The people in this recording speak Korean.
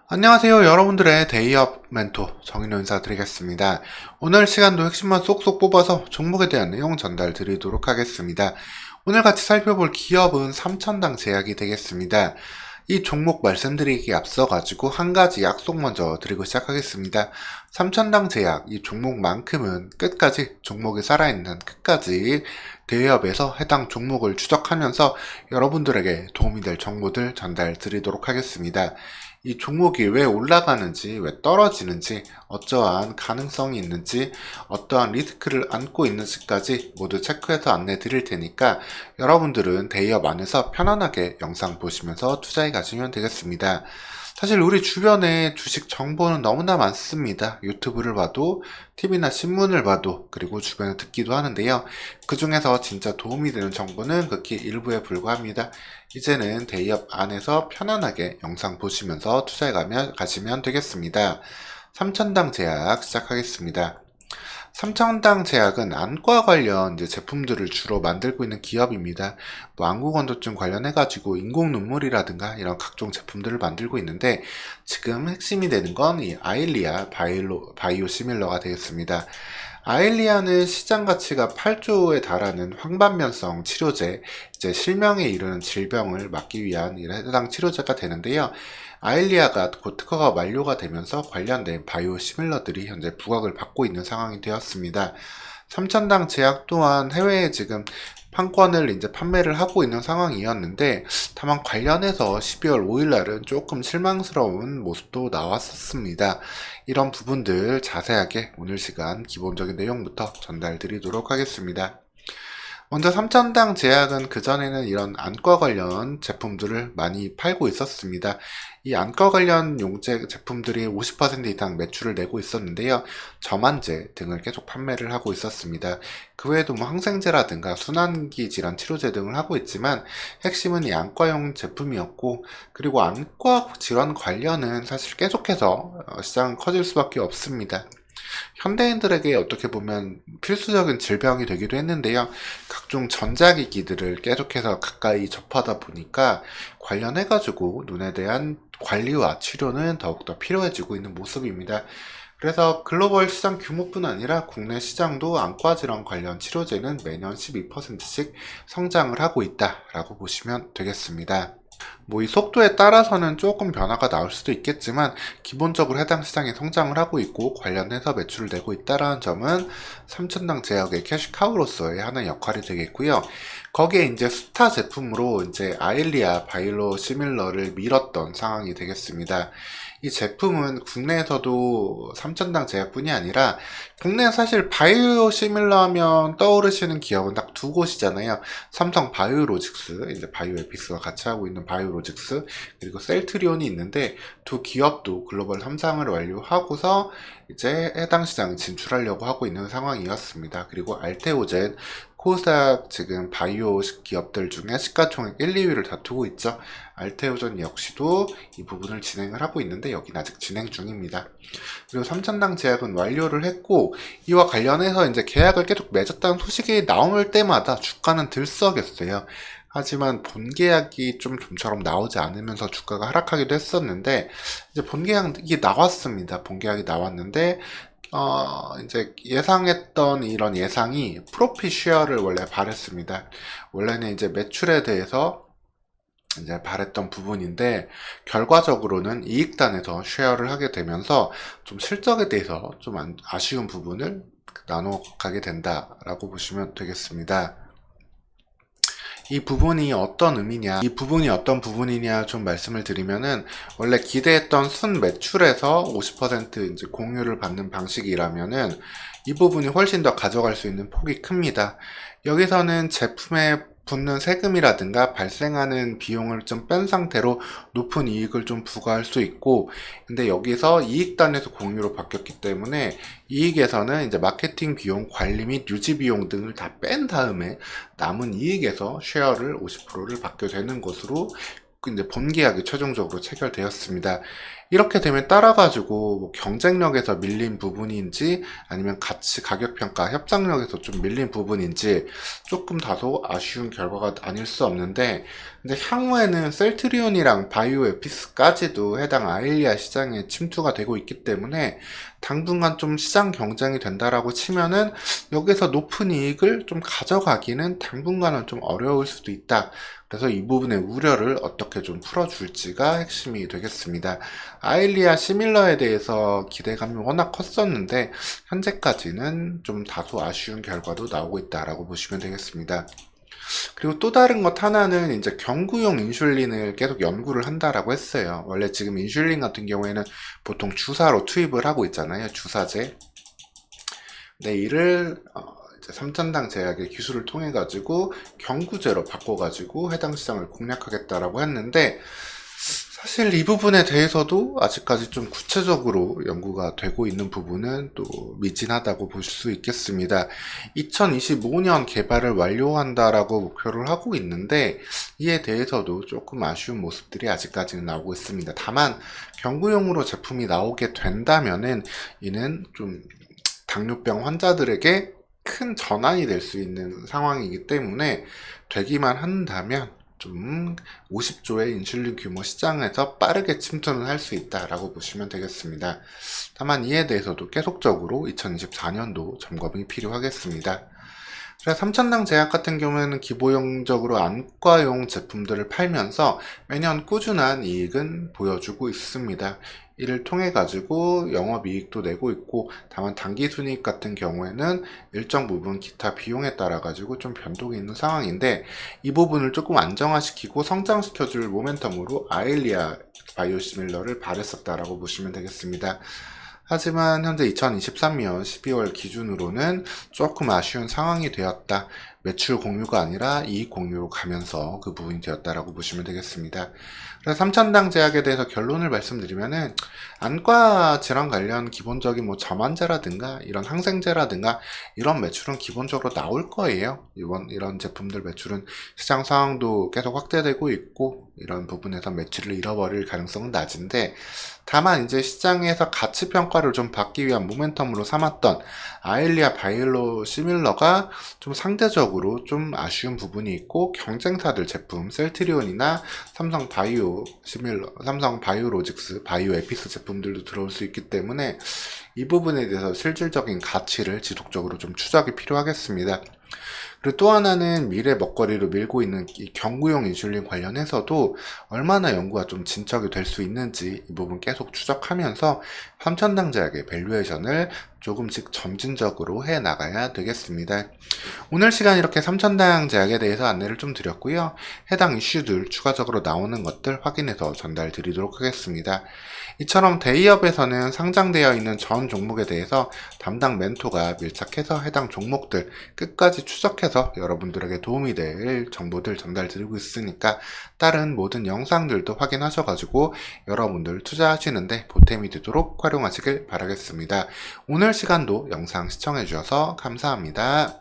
안녕하세요. 여러분들의 데이업 멘토 정인호 인사드리겠습니다. 오늘 시간도 핵심만 쏙쏙 뽑아서 종목에 대한 내용 전달 드리도록 하겠습니다. 오늘 같이 살펴볼 기업은 삼천당 제약이 되겠습니다. 이 종목 말씀드리기에 앞서 가지고 한 가지 약속 먼저 드리고 시작하겠습니다. 삼천당 제약 이 종목만큼은 끝까지 종목이 살아있는 끝까지 대기업에서 해당 종목을 추적하면서 여러분들에게 도움이 될 정보들 전달 드리도록 하겠습니다. 이 종목이 왜 올라가는지, 왜 떨어지는지, 어떠한 가능성이 있는지, 어떠한 리스크를 안고 있는지까지 모두 체크해서 안내 드릴 테니까 여러분들은 대기업 안에서 편안하게 영상 보시면서 투자해 가시면 되겠습니다. 사실 우리 주변에 주식 정보는 너무나 많습니다. 유튜브를 봐도, TV나 신문을 봐도, 그리고 주변에 듣기도 하는데요. 그 중에서 진짜 도움이 되는 정보는 극히 일부에 불과합니다. 이제는 대기업 안에서 편안하게 영상 보시면서 투자해 가시면 되겠습니다. 삼천당 제약 시작하겠습니다. 삼천당 제약은 안과 관련 제품들을 주로 만들고 있는 기업입니다. 안구건조증 관련해가지고 인공 눈물이라든가 이런 각종 제품들을 만들고 있는데 지금 핵심이 되는 건 이 아일리아 바이오 시밀러가 되겠습니다. 아일리아는 시장 가치가 8조에 달하는 황반변성 치료제, 실명에 이르는 질병을 막기 위한 해당 치료제가 되는데요. 아일리아가 곧 특허가 만료가 되면서 관련된 바이오 시밀러들이 현재 부각을 받고 있는 상황이 되었습니다. 삼천당 제약 또한 해외에 지금 판권을 판매를 하고 있는 상황이었는데 다만 관련해서 12월 5일 날은 조금 실망스러운 모습도 나왔었습니다. 이런 부분들 자세하게 오늘 시간 기본적인 내용부터 전달 드리도록 하겠습니다. 먼저 삼천당 제약은 그전에는 이런 안과 관련 제품들을 많이 팔고 있었습니다. 이 안과 관련 용제 제품들이 50% 이상 매출을 내고 있었는데요. 저만제 등을 계속 판매를 하고 있었습니다. 그 외에도 항생제라든가 순환기 질환 치료제 등을 하고 있지만 핵심은 이 안과용 제품이었고, 그리고 안과 질환 관련은 사실 계속해서 시장은 커질 수밖에 없습니다. 현대인들에게 어떻게 보면 필수적인 질병이 되기도 했는데요. 각종 전자기기들을 계속해서 가까이 접하다 보니까 관련해가지고 눈에 대한 관리와 치료는 더욱더 필요해지고 있는 모습입니다. 그래서 글로벌 시장 규모뿐 아니라 국내 시장도 안과질환 관련 치료제는 매년 12%씩 성장을 하고 있다라고 보시면 되겠습니다. 이 속도에 따라서는 조금 변화가 나올 수도 있겠지만 기본적으로 해당 시장이 성장을 하고 있고 관련해서 매출을 내고 있다는 점은 삼천당 제약의 캐시카우로서의 하나의 역할이 되겠고요. 거기에 스타 제품으로 아일리아 바이오 시밀러를 밀었던 상황이 되겠습니다. 이 제품은 국내에서도 삼천당 제약뿐이 아니라 국내에 사실 바이오 시밀러 하면 떠오르시는 기업은 딱 두 곳이잖아요. 삼성 바이오로직스, 바이오에픽스와 같이 하고 있는 바이오로직스, 그리고 셀트리온이 있는데 두 기업도 글로벌 3상을 완료하고서 해당 시장에 진출하려고 하고 있는 상황이었습니다. 그리고 알테오젠, 코스닥 지금 바이오 기업들 중에 시가총액 1, 2위를 다투고 있죠. 알테오전 역시도 이 부분을 진행을 하고 있는데 여기는 아직 진행 중입니다. 그리고 삼천당 제약은 완료를 했고 이와 관련해서 계약을 계속 맺었다는 소식이 나올 때마다 주가는 들썩였어요. 하지만 본계약이 좀처럼 나오지 않으면서 주가가 하락하기도 했었는데 본계약이 나왔습니다. 본계약이 나왔는데 예상했던 이런 예상이 프로핏 쉐어를 원래 바랬습니다. 원래는 매출에 대해서 바랬던 부분인데 결과적으로는 이익단에서 쉐어를 하게 되면서 좀 실적에 대해서 좀 아쉬운 부분을 나눠 가게 된다라고 보시면 되겠습니다. 이 부분이 어떤 부분이냐 좀 말씀을 드리면은 원래 기대했던 순 매출에서 50% 공유를 받는 방식이라면은 이 부분이 훨씬 더 가져갈 수 있는 폭이 큽니다. 여기서는 제품에 붙는 세금이라든가 발생하는 비용을 좀 뺀 상태로 높은 이익을 좀 부과할 수 있고, 근데 여기서 이익단에서 공유로 바뀌었기 때문에 이익에서는 마케팅 비용, 관리 및 유지 비용 등을 다 뺀 다음에 남은 이익에서 쉐어를 50%를 받게 되는 것으로 본 계약이 최종적으로 체결되었습니다. 이렇게 되면 따라가지고 뭐 경쟁력에서 밀린 부분인지 아니면 가치 가격평가 협상력에서 좀 밀린 부분인지 조금 다소 아쉬운 결과가 아닐 수 없는데, 근데 향후에는 셀트리온이랑 바이오에피스까지도 해당 아일리아 시장에 침투가 되고 있기 때문에 당분간 좀 시장 경쟁이 된다라고 치면은 여기서 높은 이익을 좀 가져가기는 당분간은 좀 어려울 수도 있다. 그래서 이 부분의 우려를 어떻게 좀 풀어줄지가 핵심이 되겠습니다. 아일리아 시밀러에 대해서 기대감이 워낙 컸었는데 현재까지는 좀 다소 아쉬운 결과도 나오고 있다라고 보시면 되겠습니다. 그리고 또 다른 것 하나는 이제 경구용 인슐린을 계속 연구를 한다라고 했어요. 원래 지금 인슐린 같은 경우에는 보통 주사로 투입을 하고 있잖아요. 주사제. 네, 이를 이제 삼천당 제약의 기술을 통해 가지고 경구제로 바꿔 가지고 해당 시장을 공략하겠다라고 했는데, 사실 이 부분에 대해서도 아직까지 좀 구체적으로 연구가 되고 있는 부분은 또 미진하다고 보실 수 있겠습니다. 2025년 개발을 완료한다라고 목표를 하고 있는데, 이에 대해서도 조금 아쉬운 모습들이 아직까지는 나오고 있습니다. 다만 경구용으로 제품이 나오게 된다면은 이는 좀 당뇨병 환자들에게 큰 전환이 될 수 있는 상황이기 때문에, 되기만 한다면 좀 50조의 인슐린 규모 시장에서 빠르게 침투는 할 수 있다라고 보시면 되겠습니다. 다만 이에 대해서도 계속적으로 2024년도 점검이 필요하겠습니다. 그래서 삼천당 제약 같은 경우에는 기보용적으로 안과용 제품들을 팔면서 매년 꾸준한 이익은 보여주고 있습니다. 이를 통해 가지고 영업이익도 내고 있고, 다만 당기순이익 같은 경우에는 일정 부분 기타 비용에 따라 가지고 좀 변동이 있는 상황인데, 이 부분을 조금 안정화시키고 성장시켜줄 모멘텀으로 아일리아 바이오시밀러를 발했었다라고 보시면 되겠습니다. 하지만 현재 2023년 12월 기준으로는 조금 아쉬운 상황이 되었다. 매출 공유가 아니라 이익 공유로 가면서 그 부분이 되었다라고 보시면 되겠습니다. 그래서 삼천당 제약에 대해서 결론을 말씀드리면은, 안과 질환 관련 기본적인 뭐 점환제라든가 이런 항생제라든가 이런 매출은 기본적으로 나올 거예요. 이런 제품들 매출은 시장 상황도 계속 확대되고 있고, 이런 부분에서 매출을 잃어버릴 가능성은 낮은데, 다만 이제 시장에서 가치 평가를 좀 받기 위한 모멘텀으로 삼았던 아일리아 바이오 시밀러가 좀 상대적으로 좀 아쉬운 부분이 있고, 경쟁사들 제품 셀트리온이나 삼성 바이오로직스, 바이오 에피스 제품들도 들어올 수 있기 때문에 이 부분에 대해서 실질적인 가치를 지속적으로 좀 추적이 필요하겠습니다. 그리고 또 하나는 미래 먹거리로 밀고 있는 이 경구용 인슐린 관련해서도 얼마나 연구가 좀 진척이 될 수 있는지 이 부분 계속 추적하면서 삼천당 제약의 밸류에이션을 조금씩 점진적으로 해 나가야 되겠습니다. 오늘 시간 이렇게 삼천당 제약에 대해서 안내를 좀 드렸고요. 해당 이슈들 추가적으로 나오는 것들 확인해서 전달 드리도록 하겠습니다. 이처럼 데이업에서는 상장되어 있는 전 종목에 대해서 담당 멘토가 밀착해서 해당 종목들 끝까지 추적해서 여러분들에게 도움이 될 정보들 전달 드리고 있으니까 다른 모든 영상들도 확인하셔가지고 여러분들 투자하시는데 보탬이 되도록 활용하시길 바라겠습니다. 오늘 시간도 영상 시청해주셔서 감사합니다.